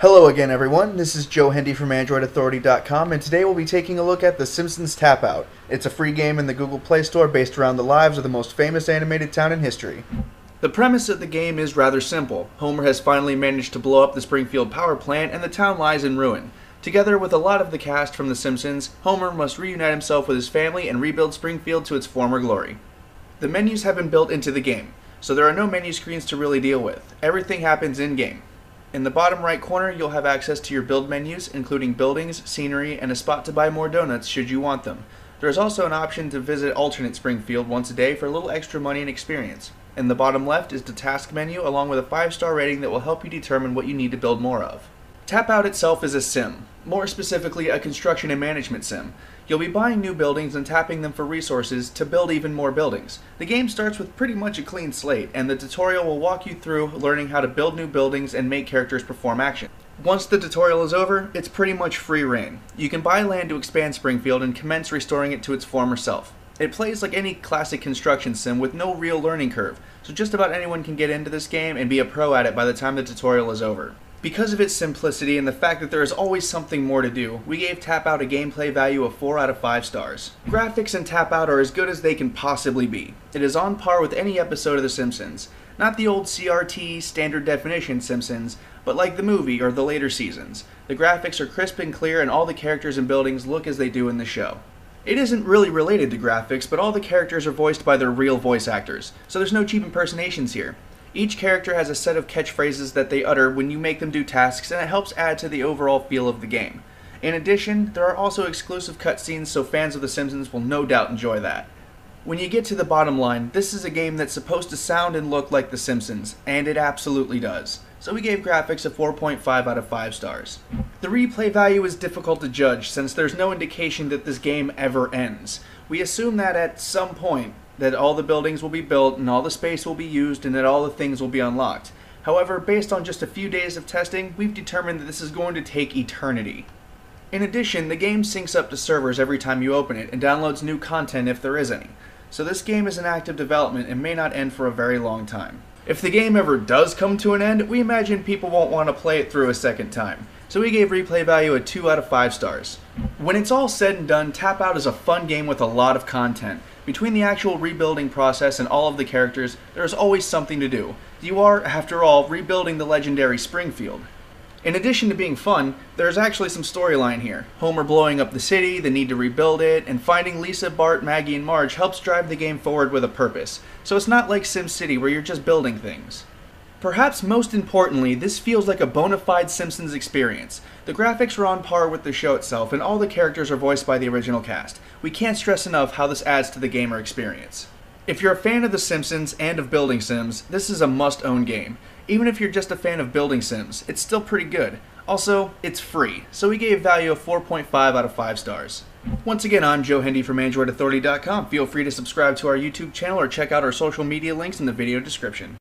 Hello again everyone, this is Joe Hendy from AndroidAuthority.com, and today we'll be taking a look at The Simpsons Tap Out. It's a free game in the Google Play Store based around the lives of the most famous animated town in history. The premise of the game is rather simple. Homer has finally managed to blow up the Springfield power plant and the town lies in ruin. Together with a lot of the cast from The Simpsons, Homer must reunite himself with his family and rebuild Springfield to its former glory. The menus have been built into the game, so there are no menu screens to really deal with. Everything happens in-game. In the bottom right corner, you'll have access to your build menus, including buildings, scenery, and a spot to buy more donuts should you want them. There is also an option to visit alternate Springfield once a day for a little extra money and experience. In the bottom left is the task menu, along with a 5-star rating that will help you determine what you need to build more of. Tap Out itself is a sim, more specifically a construction and management sim. You'll be buying new buildings and tapping them for resources to build even more buildings. The game starts with pretty much a clean slate, and the tutorial will walk you through learning how to build new buildings and make characters perform action. Once the tutorial is over, it's pretty much free reign. You can buy land to expand Springfield and commence restoring it to its former self. It plays like any classic construction sim with no real learning curve, so just about anyone can get into this game and be a pro at it by the time the tutorial is over. Because of its simplicity and the fact that there is always something more to do, we gave Tap Out a gameplay value of 4 out of 5 stars. Graphics in Tap Out are as good as they can possibly be. It is on par with any episode of The Simpsons. Not the old CRT, standard definition Simpsons, but like the movie or the later seasons. The graphics are crisp and clear and all the characters and buildings look as they do in the show. It isn't really related to graphics, but all the characters are voiced by their real voice actors, so there's no cheap impersonations here. Each character has a set of catchphrases that they utter when you make them do tasks, and it helps add to the overall feel of the game. In addition, there are also exclusive cutscenes, so fans of The Simpsons will no doubt enjoy that. When you get to the bottom line, this is a game that's supposed to sound and look like The Simpsons, and it absolutely does. So we gave graphics a 4.5 out of 5 stars. The replay value is difficult to judge since there's no indication that this game ever ends. We assume that at some point, that all the buildings will be built and all the space will be used and that all the things will be unlocked. However, based on just a few days of testing, we've determined that this is going to take eternity. In addition, the game syncs up to servers every time you open it and downloads new content if there is any. So this game is in active development and may not end for a very long time. If the game ever does come to an end, we imagine people won't want to play it through a second time. So we gave replay value a 2 out of 5 stars. When it's all said and done, Tap Out is a fun game with a lot of content. Between the actual rebuilding process and all of the characters, there is always something to do. You are, after all, rebuilding the legendary Springfield. In addition to being fun, there is actually some storyline here. Homer blowing up the city, the need to rebuild it, and finding Lisa, Bart, Maggie, and Marge helps drive the game forward with a purpose. So it's not like SimCity where you're just building things. Perhaps most importantly, this feels like a bona fide Simpsons experience. The graphics are on par with the show itself, and all the characters are voiced by the original cast. We can't stress enough how this adds to the gamer experience. If you're a fan of The Simpsons and of building sims, this is a must-own game. Even if you're just a fan of building sims, it's still pretty good. Also, it's free, so we gave value of 4.5 out of 5 stars. Once again, I'm Joe Hendy from AndroidAuthority.com. Feel free to subscribe to our YouTube channel or check out our social media links in the video description.